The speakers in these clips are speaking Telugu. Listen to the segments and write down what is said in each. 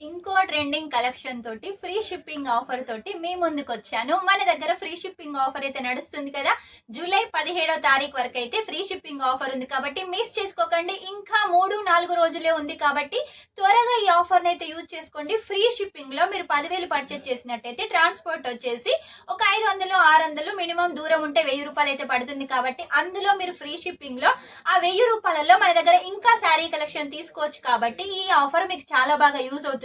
ఇంకో ట్రెండింగ్ కలెక్షన్ తోటి ఫ్రీ షిప్పింగ్ ఆఫర్ తోటి మీ ముందుకు వచ్చాను. మన దగ్గర ఫ్రీ షిప్పింగ్ ఆఫర్ అయితే నడుస్తుంది కదా. జూలై 17వ తారీఖు వరకు అయితే ఫ్రీ షిప్పింగ్ ఆఫర్ ఉంది కాబట్టి మిస్ చేసుకోకండి. ఇంకా 3-4 రోజులే ఉంది కాబట్టి త్వరగా ఈ ఆఫర్ అయితే యూజ్ చేసుకోండి. ఫ్రీ షిప్పింగ్ లో మీరు 10,000 పర్చేస్ చేసినట్టయితే ట్రాన్స్పోర్ట్ వచ్చేసి ఒక 500-600 మినిమం దూరం ఉంటే 1000 రూపాయలు అయితే పడుతుంది. కాబట్టి అందులో మీరు ఫ్రీ షిప్పింగ్ లో ఆ 1000 రూపాయలలో మన దగ్గర ఇంకా శారీ కలెక్షన్ తీసుకోవచ్చు. కాబట్టి ఈ ఆఫర్ మీకు చాలా బాగా యూజ్ అవుతుంది.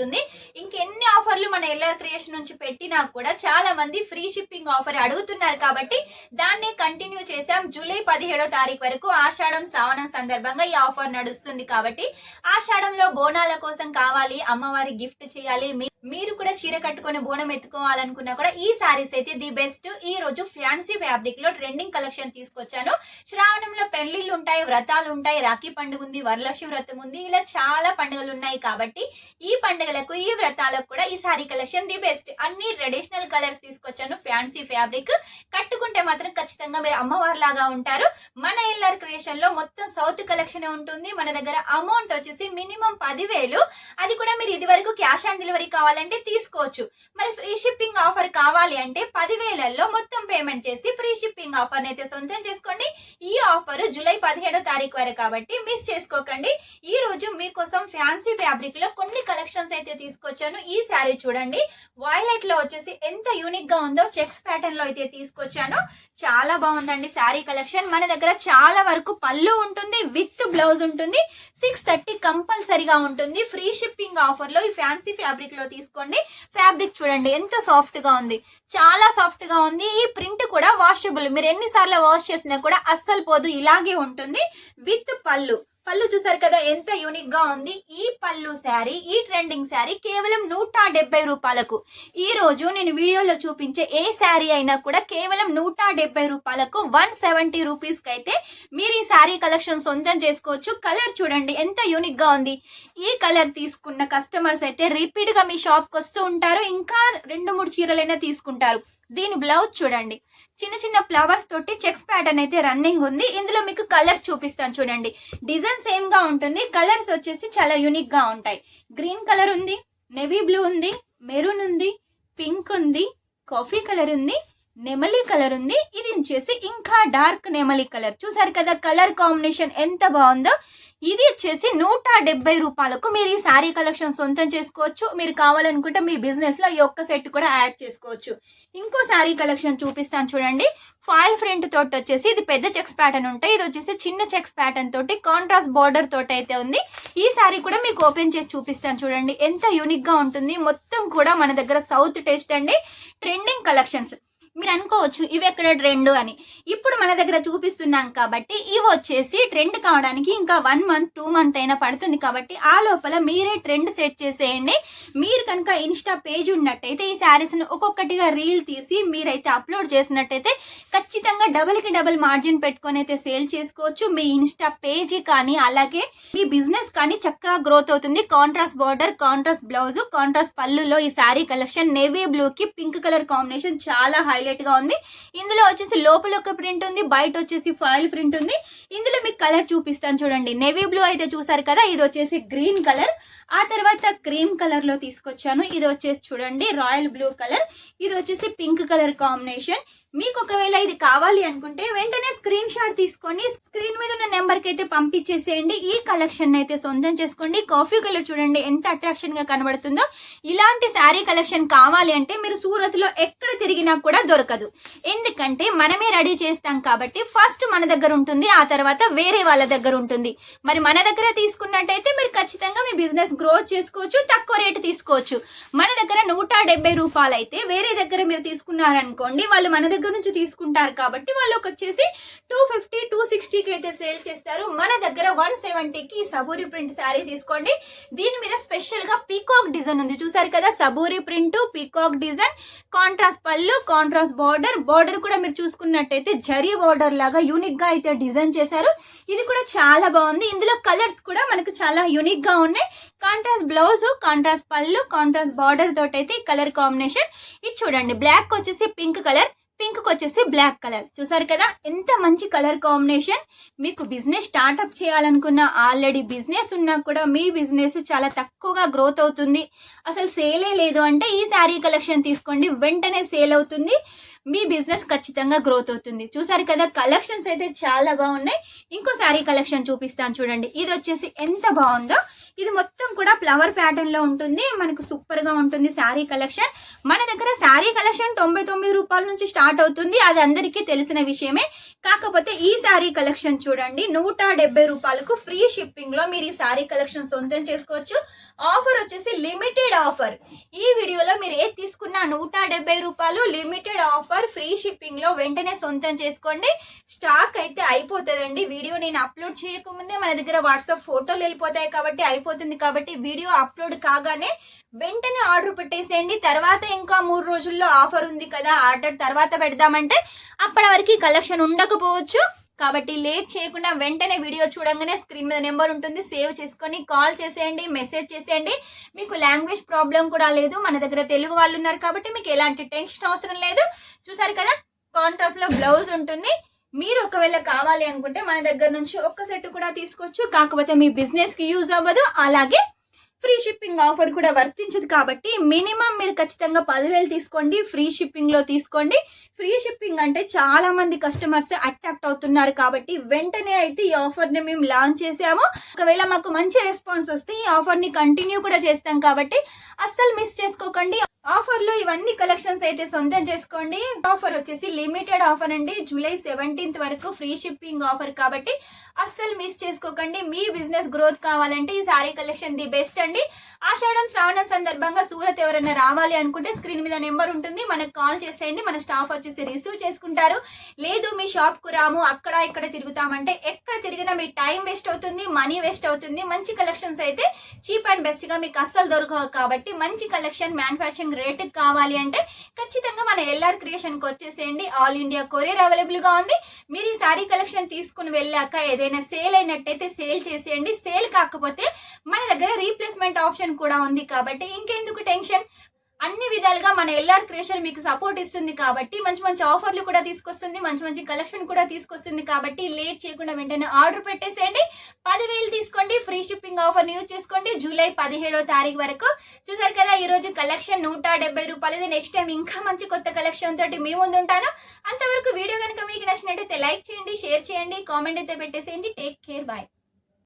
ఇంకెన్ని ఆఫర్లు మన ఎల్ఆర్ క్రియేషన్ నుంచి పెట్టినా కూడా చాలా మంది ఫ్రీ షిప్పింగ్ ఆఫర్ అడుగుతున్నారు కాబట్టి దాన్ని కంటిన్యూ చేసాం. జూలై 17వ తారీఖు వరకు ఆషాఢం శ్రావణం సందర్భంగా ఈ ఆఫర్ నడుస్తుంది. కాబట్టి ఆషాఢంలో బోనాల కోసం కావాలి, అమ్మవారి గిఫ్ట్ చేయాలి, మీరు కూడా చీర కట్టుకొని బోనం ఎత్తుకోవాలనుకున్నా కూడా ఈ సారీస్ అయితే ది బెస్ట్. ఈ రోజు ఫ్యాన్సీ ఫ్యాబ్రిక్ లో ట్రెండింగ్ కలెక్షన్ తీసుకొచ్చాను. శ్రావణంలో పెళ్లిళ్ళు ఉంటాయి, వ్రతాలు ఉంటాయి, రాఖీ పండుగ ఉంది, వరలక్ష్మి వ్రతం ఉంది, ఇలా చాలా పండుగలు ఉన్నాయి. కాబట్టి ఈ పండుగలకు ఈ వ్రతాలకు కూడా ఈ సారీ కలెక్షన్ ది బెస్ట్. అన్ని ట్రెడిషనల్ కలర్స్ తీసుకొచ్చాను. ఫ్యాన్సీ ఫ్యాబ్రిక్ కట్టుకుంటే మాత్రం ఖచ్చితంగా మీరు అమ్మవారి లాగా ఉంటారు. మన ఎల్ఆర్ క్రియేషన్ లో మొత్తం సౌత్ కలెక్షన్ ఉంటుంది. మన దగ్గర అమౌంట్ వచ్చేసి మినిమం 10,000. అది కూడా మీరు ఇది వరకు క్యాష్ ఆన్ డెలివరీ కావాలంటే తీసుకోవచ్చు. మరి ఫ్రీ షిప్పింగ్ ఆఫర్ కావాలి అంటే 10,000లో మొత్తం పేమెంట్ చేసి ఫ్రీ షిప్పింగ్ ఆఫర్ అయితే సొంతం చేసుకోండి. ఈ ఆఫర్ జూలై 17వ తారీఖు వరకు కాబట్టి మిస్ చేసుకోకండి. ఈ రోజు మీకోసం ఫ్యాన్సీ ఫ్యాబ్రిక్ లో కొన్ని కలెక్షన్స్ అయితే తీసుకొచ్చాను. ఈ శారీ చూడండి, వైలెట్ లో వచ్చేసి ఎంత యూనిక్ గా ఉందో చెక్స్ ప్యాటర్న్ లో అయితే తీసుకొచ్చాను. చాలా బాగుందండి శారీ కలెక్షన్. మన దగ్గర చాలా వరకు పళ్ళు ఉంటుంది, విత్ బ్లౌజ్ ఉంటుంది. 630 కంపల్సరీగా ఉంటుంది. ఫ్రీ షిప్పింగ్ ఆఫర్ లో ఈ ఫ్యాన్సీ ఫ్యాబ్రిక్ లో తీసుకోండి. ఫ్యాబ్రిక్ చూడండి ఎంత సాఫ్ట్ గా ఉంది, చాలా సాఫ్ట్ గా ఉంది. ఈ ప్రింట్ కూడా వాషబుల్, మీరు ఎన్నిసార్లు వాష్ చేసినా కూడా అస్సలు పోదు, ఇలాగే ఉంటుంది. విత్ పళ్ళు చూసారు కదా ఎంత యూనిక్ గా ఉంది. ఈ పళ్ళు శారీ, ఈ ట్రెండింగ్ శారీ కేవలం 170 రూపాయలకు. ఈ రోజు నేను వీడియోలో చూపించే ఏ శారీ అయినా కూడా కేవలం 170 రూపాయలకు 170 రూపీస్ కి అయితే మీరు ఈ శారీ కలెక్షన్ సొంతం చేసుకోవచ్చు. కలర్ చూడండి ఎంత యూనిక్ గా ఉంది. ఈ కలర్ తీసుకున్న కస్టమర్స్ అయితే రిపీట్ గా మీ షాప్ కి వస్తూ ఉంటారు. ఇంకా 2-3 చీరలైనా తీసుకుంటారు. దీని బ్లౌజ్ చూడండి, చిన్న చిన్న ఫ్లవర్స్ తోటి చెక్స్ ప్యాటర్న్ అయితే రన్నింగ్ ఉంది. ఇందులో మీకు కలర్స్ చూపిస్తాను చూడండి. డిజైన్ సేమ్ గా ఉంటుంది, కలర్స్ వచ్చేసి చాలా యూనిక్ గా ఉంటాయి. గ్రీన్ కలర్ ఉంది, నేవీ బ్లూ ఉంది, మెరూన్ ఉంది, పింక్ ఉంది, కాఫీ కలర్ ఉంది, నెమలి కలర్ ఉంది. ఇది వచ్చేసి ఇంకా డార్క్ నెమలి కలర్. చూసారు కదా కలర్ కాంబినేషన్ ఎంత బాగుందో. ఇది వచ్చేసి 170 రూపాయలకు మీరు ఈ శారీ కలెక్షన్ సొంతం చేసుకోవచ్చు. మీరు కావాలనుకుంటే మీ బిజినెస్ లో ఈ ఒక్క సెట్ కూడా యాడ్ చేసుకోవచ్చు. ఇంకో శారీ కలెక్షన్ చూపిస్తాను చూడండి. ఫాయిల్ ప్రింట్ తోటి వచ్చేసి ఇది పెద్ద చెక్స్ ప్యాటర్న్ ఉంటాయి, ఇది వచ్చేసి చిన్న చెక్స్ ప్యాటర్న్ తోటి కాంట్రాస్ట్ బార్డర్ తోటి అయితే ఉంది. ఈ శారీ కూడా మీకు ఓపెన్ చేసి చూపిస్తాను చూడండి ఎంత యూనిక్ గా ఉంటుంది. మొత్తం కూడా మన దగ్గర సౌత్ టేస్ట్ అండి, ట్రెండింగ్ కలెక్షన్స్. మీరు అనుకోవచ్చు ఇవి ఎక్కడ ట్రెండ్ అని. ఇప్పుడు మన దగ్గర చూపిస్తున్నాం కాబట్టి ఇవి వచ్చేసి ట్రెండ్ కావడానికి ఇంకా 1 మంత్ 2 మంత్ అయినా పడుతుంది. కాబట్టి ఆ లోపల మీరే ట్రెండ్ సెట్ చేసేయండి. మీరు కనుక ఇన్స్టా పేజ్ ఉన్నట్టయితే ఈ శారీస్ ను ఒక్కొక్కటిగా రీల్ తీసి మీరైతే అప్లోడ్ చేసినట్టయితే ఖచ్చితంగా డబుల్ మార్జిన్ పెట్టుకొని అయితే సేల్ చేసుకోవచ్చు. మీ ఇన్స్టా పేజ్ కానీ అలాగే మీ బిజినెస్ కానీ చక్కగా గ్రోత్ అవుతుంది. Contrast border, contrast blouse, contrast పళ్ళులో ఈ శారీ కలెక్షన్ నేవీ బ్లూ కి పింక్ కలర్ కాంబినేషన్ చాలా హైలైట్ గా ఉంది. ఇందులో వచ్చేసి లోపల ఒక ప్రింట్ ఉంది, బయట వచ్చేసి ఫాయిల్ ప్రింట్ ఉంది. ఇందులో మీకు కలర్ చూపిస్తాను చూడండి. నేవీ బ్లూ అయితే చూసారు కదా, ఇది వచ్చేసి గ్రీన్ కలర్. ఆ తర్వాత క్రీమ్ కలర్ లో తీసుకొచ్చాను. ఇది వచ్చేసి చూడండి రాయల్ బ్లూ కలర్, ఇది వచ్చేసి పింక్ కలర్ కాంబినేషన్. మీకు ఒకవేళ ఇది కావాలి అనుకుంటే వెంటనే స్క్రీన్ షాట్ తీసుకొని స్క్రీన్ మీద ఉన్న నెంబర్ కి అయితే పంపించేసేయండి. ఈ కలెక్షన్ అయితే సొంతం చేసుకోండి. కాఫీ కలర్ చూడండి ఎంత అట్రాక్షన్ గా కనబడుతుందో. ఇలాంటి శారీ కలెక్షన్ కావాలి అంటే మీరు సూరత్ లో ఎక్కడ తిరిగినా కూడా దొరకదు, ఎందుకంటే మనమే రెడీ చేస్తాం కాబట్టి ఫస్ట్ మన దగ్గర ఉంటుంది, ఆ తర్వాత వేరే వాళ్ళ దగ్గర ఉంటుంది. మరి మన దగ్గర తీసుకున్నట్టయితే మీరు ఖచ్చితంగా మీ బిజినెస్ గ్రోత్ చేసుకోవచ్చు, తక్కువ రేటు తీసుకోవచ్చు. మన దగ్గర 170 రూపాయలు అయితే వేరే దగ్గర మీరు తీసుకున్నారనుకోండి, వాళ్ళు మన దగ్గర నుంచి తీసుకుంటారు కాబట్టి వాళ్ళకి వచ్చేసి 250-260కి అయితే సేల్ చేస్తారు. మన దగ్గర 170కి సబూరి ప్రింట్ శారీ తీసుకోండి. దీని మీద స్పెషల్ గా పీకాక్ డిజైన్ ఉంది, చూసారు కదా సబూరి ప్రింట్, పీకాక్ డిజైన్, కాంట్రాస్ట్ పళ్ళు, కాంట్రాస్ట్ బార్డర్ కూడా మీరు చూసుకున్నట్టయితే జరీ బార్డర్ లాగా యూనిక్ గా అయితే డిజైన్ చేశారు. ఇది కూడా చాలా బాగుంది. ఇందులో కలర్స్ కూడా మనకు చాలా యూనిక్ గా ఉన్నాయి. కాంట్రాస్ట్ బ్లౌజ్, కాంట్రాస్ట్ పళ్ళు, కాంట్రాస్ట్ బార్డర్ తోటి అయితే కలర్ కాంబినేషన్. ఇది చూడండి బ్లాక్ వచ్చేసి పింక్ కలర్, పింక్ వచ్చేసి బ్లాక్ కలర్. చూసారు కదా ఎంత మంచి కలర్ కాంబినేషన్. మీకు బిజినెస్ స్టార్ట్అప్ చేయాలనుకున్న, ఆల్రెడీ బిజినెస్ ఉన్నా కూడా మీ బిజినెస్ చాలా తక్కువగా గ్రోత్ అవుతుంది, అసలు సేలే లేదు అంటే ఈ శారీ కలెక్షన్ తీసుకోండి, వెంటనే సేల్ అవుతుంది, మీ బిజినెస్ ఖచ్చితంగా గ్రోత్ అవుతుంది. చూసారు కదా కలెక్షన్స్ అయితే చాలా బాగున్నాయి. ఇంకో శారీ కలెక్షన్ చూపిస్తాను చూడండి. ఇది వచ్చేసి ఎంత బాగుందో. ఇది మొత్తం కూడా ఫ్లవర్ ప్యాటర్న్ లో ఉంటుంది. మనకు సూపర్ గా ఉంటుంది శారీ కలెక్షన్. మన దగ్గర శారీ కలెక్షన్ 99 రూపాయల నుంచి స్టార్ట్ అవుతుంది, అది అందరికీ తెలిసిన విషయమే. కాకపోతే ఈ శారీ కలెక్షన్ చూడండి 170 రూపాయలకు ఫ్రీ షిప్పింగ్ లో మీరు ఈ శారీ కలెక్షన్ సొంతం చేసుకోవచ్చు. ఆఫర్ వచ్చేసి లిమిటెడ్ ఆఫర్. ఈ వీడియోలో మీరు ఏది తీసుకున్నా 170 రూపాయలు లిమిటెడ్ ఆఫర్, ఫ్రీ షిప్పింగ్ లో వెంటనే సొంతం చేసుకోండి. స్టాక్ అయితే అయిపోతుందండి. వీడియో నేను అప్లోడ్ చేయకముందే మన దగ్గర వాట్సాప్ ఫోటోలు వెళ్ళిపోతాయి కాబట్టి అయిపోతుంది. కాబట్టి వీడియో అప్లోడ్ కాగానే వెంటనే ఆర్డర్ పెట్టేసేయండి. తర్వాత ఇంకా 3 రోజుల్లో ఆఫర్ ఉంది కదా, ఆర్డర్ తర్వాత పెడదామంటే అప్పటి వరకు కలెక్షన్ ఉండకపోవచ్చు. కాబట్టి లేట్ చేయకుండా వెంటనే వీడియో చూడంగానే స్క్రీన్ మీద నెంబర్ ఉంటుంది, సేవ్ చేసుకొని కాల్ చేసేయండి, మెసేజ్ చేసేయండి. మీకు లాంగ్వేజ్ ప్రాబ్లం కూడా లేదు, మన దగ్గర తెలుగు వాళ్ళు ఉన్నారు కాబట్టి మీకు ఎలాంటి టెన్షన్ అవసరం లేదు. చూసారు కదా కాంట్రాస్ట్ లో బ్లౌజ్ ఉంటుంది. మీరు ఒకవేళ కావాలి అనుకుంటే మన దగ్గర నుంచి ఒక్క సెట్ కూడా తీసుకోవచ్చు. కాకపోతే మీ బిజినెస్ కి యూజ్ అవ్వదు, అలాగే ఫ్రీ షిప్పింగ్ ఆఫర్ కూడా వర్తించదు. కాబట్టి మినిమం మీరు ఖచ్చితంగా 10,000 తీసుకోండి, ఫ్రీ షిప్పింగ్ లో తీసుకోండి. ఫ్రీ షిప్పింగ్ అంటే చాలా మంది కస్టమర్స్ అట్రాక్ట్ అవుతున్నారు కాబట్టి వెంటనే అయితే ఈ ఆఫర్ ని మేము లాంచ్ చేసాము. ఒకవేళ మాకు మంచి రెస్పాన్స్ వస్తే ఈ ఆఫర్ ని కంటిన్యూ కూడా చేస్తాం కాబట్టి అస్సలు మిస్ చేసుకోకండి. ఆఫర్ లో ఇవన్నీ కలెక్షన్స్ అయితే సొంతం చేసుకోండి. ఆఫర్ వచ్చేసి లిమిటెడ్ ఆఫర్ అండి, జూలై 17th వరకు ఫ్రీ షిప్పింగ్ ఆఫర్ కాబట్టి అస్సలు మిస్ చేసుకోకండి. మీ బిజినెస్ గ్రోత్ కావాలంటే ఈ సారీ కలెక్షన్ ది బెస్ట్ అండి. ఆషాఢం శ్రావణం సందర్భంగా సూరత్ ఎవరైనా రావాలి అనుకుంటే స్క్రీన్ మీద నెంబర్ ఉంటుంది, మనకు కాల్ చేసేయండి. మన స్టాఫ్ వచ్చేసి రిసీవ్ చేసుకుంటారు. లేదు మీ షాప్ కు రాము, అక్కడ ఇక్కడ తిరుగుతామంటే ఎక్కడ తిరిగినా మీ టైం వేస్ట్ అవుతుంది, మనీ వేస్ట్ అవుతుంది. మంచి కలెక్షన్స్ అయితే చీప్ అండ్ బెస్ట్ గా మీకు అస్సలు దొరకవు. కాబట్టి మంచి కలెక్షన్ మ్యానుఫ్యాక్చరింగ్ రేట్ కావాలి అంటే ఖచ్చితంగా మన ఎల్ఆర్ క్రియేషన్ కి వచ్చేసేయండి. ఆల్ ఇండియా కొరియర్ అవైలబుల్ గా ఉంది. మీరు ఈ సారీ కలెక్షన్ తీసుకుని వెళ్ళాక ఏదైనా సేల్ అయినట్టయితే సేల్ చేసేయండి. సేల్ కాకపోతే మన దగ్గర రీప్లేస్మెంట్ ఆప్షన్ కూడా ఉంది. కాబట్టి ఇంకెందుకు టెన్షన్, అన్ని విధాలుగా మన ఎల్ఆర్ క్రియేషన్ మీకు సపోర్ట్ ఇస్తుంది. కాబట్టి మంచి మంచి ఆఫర్లు కూడా తీసుకొస్తుంది, మంచి మంచి కలెక్షన్ కూడా తీసుకొస్తుంది. కాబట్టి లేట్ చేయకుండా వెంటనే ఆర్డర్ పెట్టేసేయండి. 10,000 తీసుకోండి, ఫ్రీ షిప్పింగ్ ఆఫర్ యూజ్ చేసుకోండి జూలై 17వ తారీఖు వరకు. చూసారు కదా ఈ రోజు కలెక్షన్ 170 రూపాయలది. నెక్స్ట్ టైం ఇంకా మంచి కొత్త కలెక్షన్ తోటి మీ ముందు ఉంటాను. అంతవరకు వీడియో కనుక మీకు నచ్చినట్టయితే లైక్ చేయండి, షేర్ చేయండి, కామెంట్ అయితే పెట్టేసేయండి. Take care, bye.